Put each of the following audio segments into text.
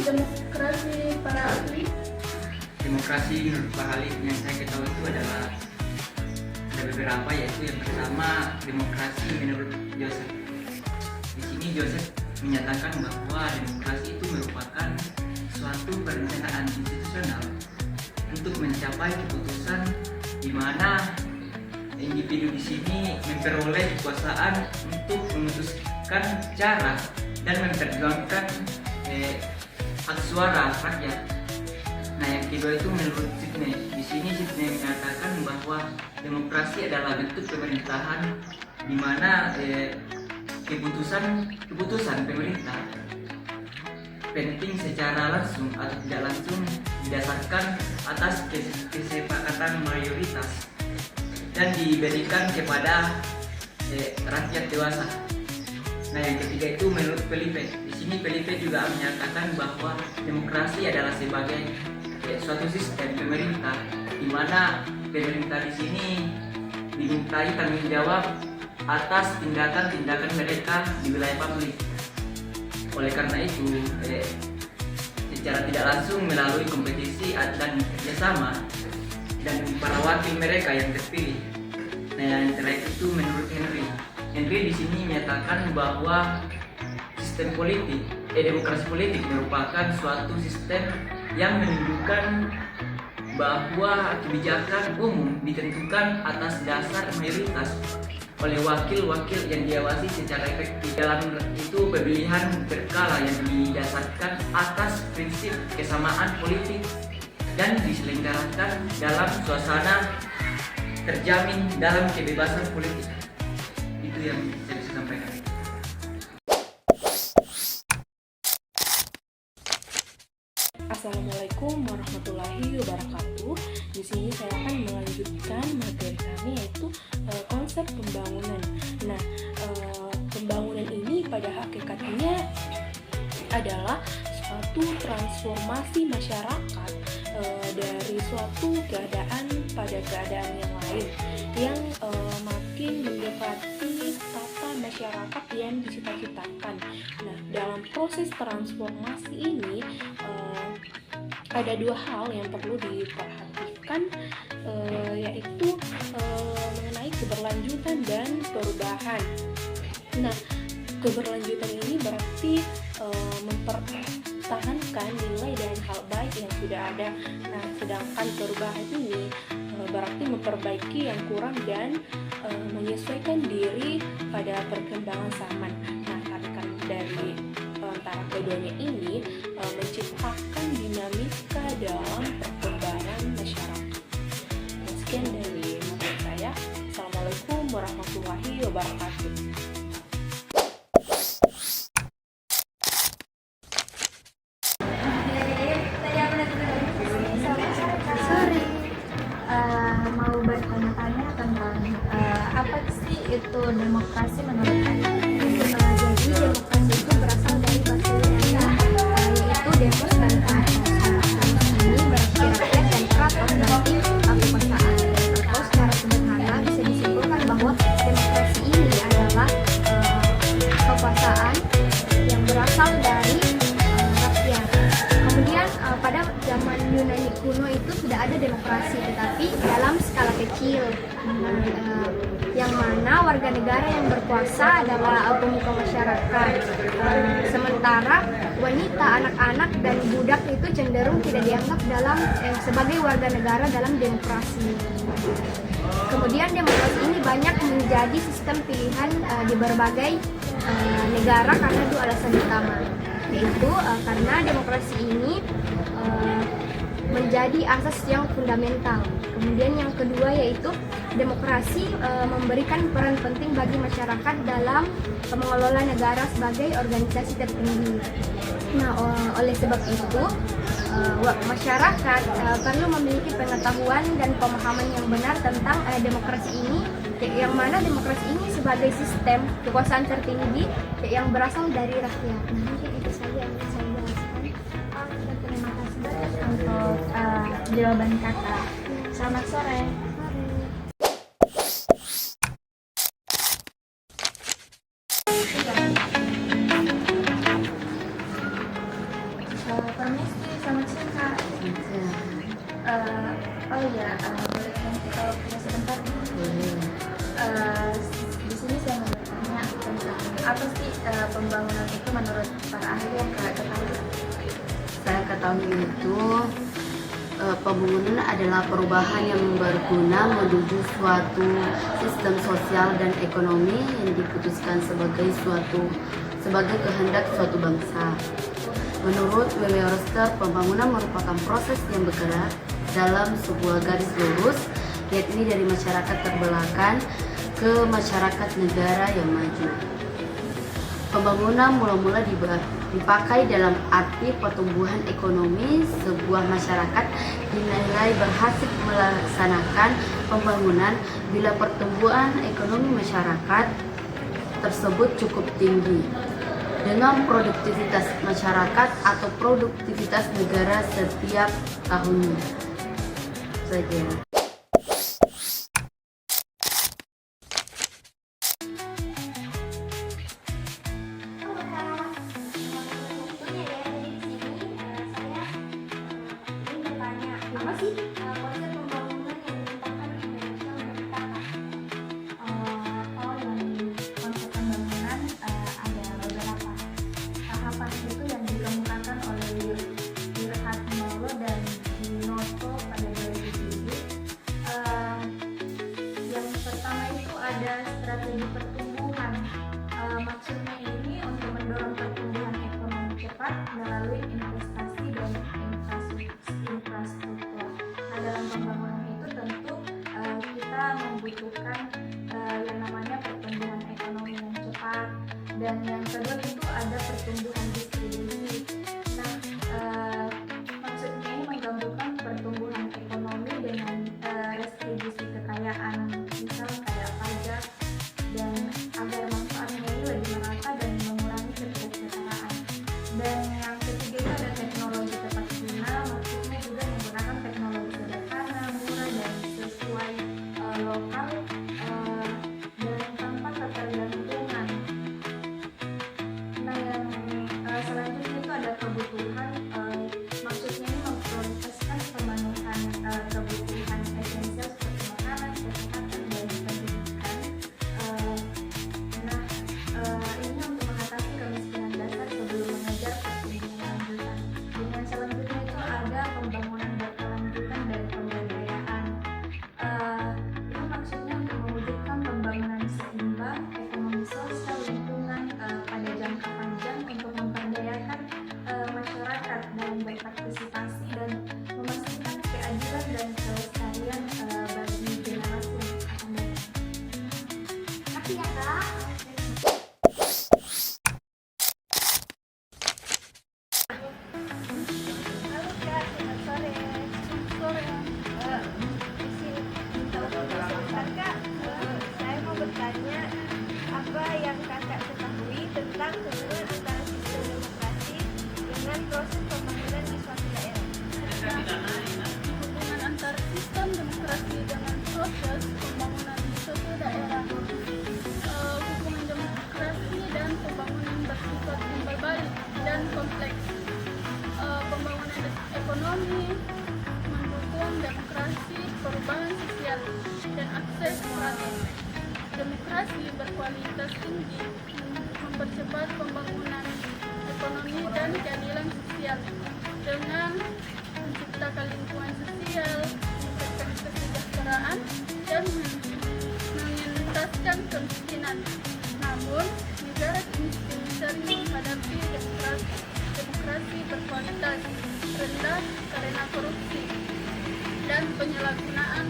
demokrasi para ahli? Demokrasi menurut Pak Halid yang saya ketahui itu adalah ada beberapa, yaitu yang pertama demokrasi menurut Joseph. Di sini Joseph menyatakan bahwa demokrasi itu merupakan suatu perencanaan institusional untuk mencapai keputusan di mana individu di sini memperoleh kekuasaan untuk memutuskan cara dan memperjuangkan hak suara rakyat. Nah, yang kedua itu menurut Sidney. Di sini Sidney menyatakan bahwa demokrasi adalah bentuk pemerintahan di mana keputusan pemerintah penting secara langsung atau tidak langsung didasarkan atas kesepakatan mayoritas dan diberikan kepada rakyat dewasa. Nah, yang ketiga itu menurut Felipe. Di sini Felipe juga menyatakan bahwa demokrasi adalah sebagai suatu sistem pemerintah di mana pemerintah di sini dimintai tanggung jawab atas tindakan-tindakan mereka di wilayah publik. Oleh karena itu, secara tidak langsung melalui kompetisi dan kerjasama dan para wakil mereka yang terpilih. Nah, yang terakhir itu menurut Henry. Henry di sini menyatakan bahwa sistem politik, demokrasi politik merupakan suatu sistem yang menunjukkan bahwa kebijakan umum ditentukan atas dasar mayoritas oleh wakil-wakil yang diawasi secara efektif. Dalam itu pemilihan berkala yang didasarkan atas prinsip kesamaan politik dan diselenggarakan dalam suasana terjamin dalam kebebasan politik. Itu yang saya bisa sampaikan. Assalamualaikum warahmatullahi wabarakatuh. Di sini saya akan melanjutkan materi kami, yaitu konsep pembangunan. Nah, pembangunan ini pada hakikatnya adalah suatu transformasi masyarakat dari suatu keadaan pada keadaan yang lain yang makin mendekati tata masyarakat yang dicita-citakan. Nah, dalam proses transformasi ini ada dua hal yang perlu diperhatikan, yaitu mengenai keberlanjutan dan perubahan. Nah, keberlanjutan ini berarti mempertahankan nilai dan hal baik yang sudah ada. Nah, sedangkan perubahan ini berarti memperbaiki yang kurang dan menyesuaikan diri pada perkembangan zaman. Nah, tarikan dari antara keduanya ini menciptakan dinamika dalam perkembangan masyarakat. Sekian dari materi saya. Assalamualaikum warahmatullahi wabarakatuh. Mau bertanya-tanya tentang apa sih itu demokrasi menurut Anda? Jadi demokrasi itu berasal dari bahasa Yunani, yaitu demos dan ini berarti rakyat dan keraton berarti kekuasaan. Atau secara sederhana bisa disimpulkan bahwa demokrasi ini adalah kekuasaan yang berasal dari rakyat. Kemudian pada zaman Yunani kuno itu sudah ada demokrasi, tetapi dalam skala kecil, yang mana warga negara yang berkuasa adalah pemuka masyarakat, sementara wanita, anak-anak, dan budak itu cenderung tidak dianggap sebagai warga negara dalam demokrasi. Kemudian demokrasi ini banyak menjadi sistem pilihan di berbagai negara karena dua alasan utama, yaitu karena demokrasi ini menjadi asas yang fundamental. Kemudian yang kedua yaitu demokrasi memberikan peran penting bagi masyarakat dalam mengelola negara sebagai organisasi tertinggi. Nah, oleh sebab itu masyarakat perlu memiliki pengetahuan dan pemahaman yang benar tentang demokrasi ini, yang mana demokrasi ini sebagai sistem kekuasaan tertinggi yang berasal dari rakyat. Nah, mungkin itu saja yang saya jelaskan. Dan terima kasih banyak untuk jawaban kakak. Selamat sore. apa sih pembangunan itu menurut para ahli yang ketahui? Saya ketahui itu pembangunan adalah perubahan yang berguna menuju suatu sistem sosial dan ekonomi yang diputuskan sebagai kehendak suatu bangsa. Menurut W.W. Forster, pembangunan merupakan proses yang bergerak dalam sebuah garis lurus, yakni dari masyarakat terbelakang ke masyarakat negara yang maju. Pembangunan mula-mula dipakai dalam arti pertumbuhan ekonomi sebuah masyarakat dinilai berhasil melaksanakan pembangunan bila pertumbuhan ekonomi masyarakat tersebut cukup tinggi dengan produktivitas masyarakat atau produktivitas negara setiap tahunnya. Saja. Apa sih konsep pembangunan yang ditetapkan Indonesia memerintahkan? Konsep pembangunan ada beberapa tahapan itu yang dikemukakan oleh Wirhatmoko dan Dinoto pada 2007. Yang pertama itu ada strategi pertumbuhan. Maksudnya ini untuk mendorong pertumbuhan ekonomi cepat melalui investasi dan infrastruktur. Nah, dalam pembangunan itu tentu kita membutuhkan yang namanya pertumbuhan ekonomi yang cepat, dan yang kedua itu ada pertumbuhan distribusi. Nah, maksudnya ini menggabungkan pertumbuhan ekonomi dengan distribusi kekayaan, misal kayak pajak, dan agar manfaatnya ini lebih merata dan mengurangi ketersetaraan. Dan yang ketiga itu ada teknologi tepat guna, maksudnya juga menggunakan teknologi sederhana, murah, dan sesuai lokal dan tanpa ketergantungan. Nah, yang selanjutnya itu ada kebutuhan, maksudnya ini memprioritaskan pemenuhan kebutuhan esensial seperti makanan, kesehatan, dan pendidikan. Ini untuk mengatasi kemiskinan dasar sebelum mengejar pertumbuhan lanjutan. Dan yang selanjutnya itu ada pembangunan berkelanjutan dan pemberdayaan. Ini maksudnya untuk mewujudkan pembangunan seimbang, ekonomi sosial, lingkungan pada jangka panjang untuk memberdayakan masyarakat dalam berpartisipasi dan memastikan keadilan dan kelestarian bagi generasi yang akan datang. Makasih ya, Kak. Halo Kak, selamat sore. Di sini minta waktu sebentar Kak. Saya mau bertanya apa yang Kakak ketahui tentang hubungan antara sistem demokrasi dengan proses pembangunan di suatu daerah. Hubungan antara sistem demokrasi dengan proses pembangunan di suatu daerah. Hubungan demokrasi dan pembangunan bersifat timbal balik dan kompleks. Pembangunan ekonomi mendukung demokrasi, perubahan sosial, dan akses merata. Demokrasi berkualitas tinggi mempercepat pembangunan ekonomi dan keadilan sosial dengan menciptakan lingkungan sosial, meningkatkan kesejahteraan, dan mengentaskan kemiskinan. Namun, negara miskin sering menghadapi demokrasi berkualitas rendah karena korupsi dan penyalahgunaan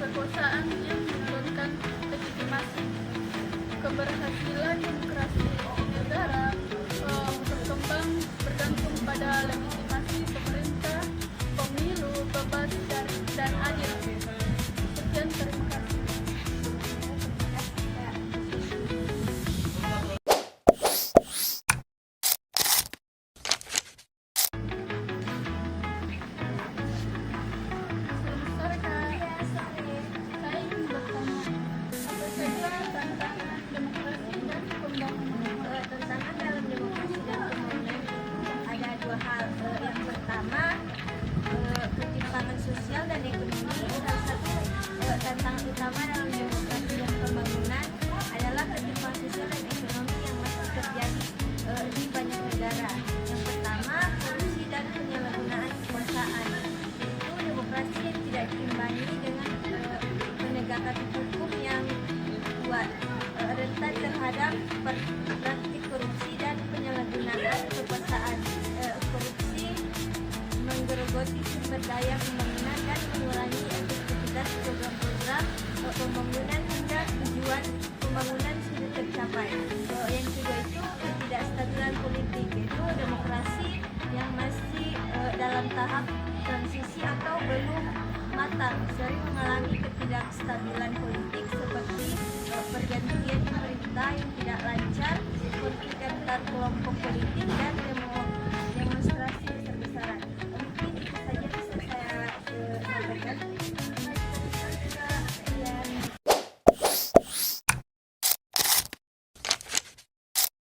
kekuasaan yang menurunkan legitimasi. Keberhasilan demokrasi di negara berkembang bergantung pada legitimasi pemerintah, pemilu bebas dan adil. Sekian, terima kasih. Selamat sore, Kak. Saya ingin bertanya, apa saja tantangan demokrasi dan pembangunan? menyoroti sumber daya pembangunan dan mengurangi efektivitas program-program pembangunan hingga tujuan pembangunan sudah tercapai. Yang kedua itu ketidakstabilan politik, yaitu demokrasi yang masih dalam tahap transisi atau belum matang, sering mengalami ketidakstabilan politik seperti pergantian pemerintah yang tidak lancar, konflik antar kelompok politik dan demonstrasi besar-besaran. Mungkin itu saja bisa saya sampaikan.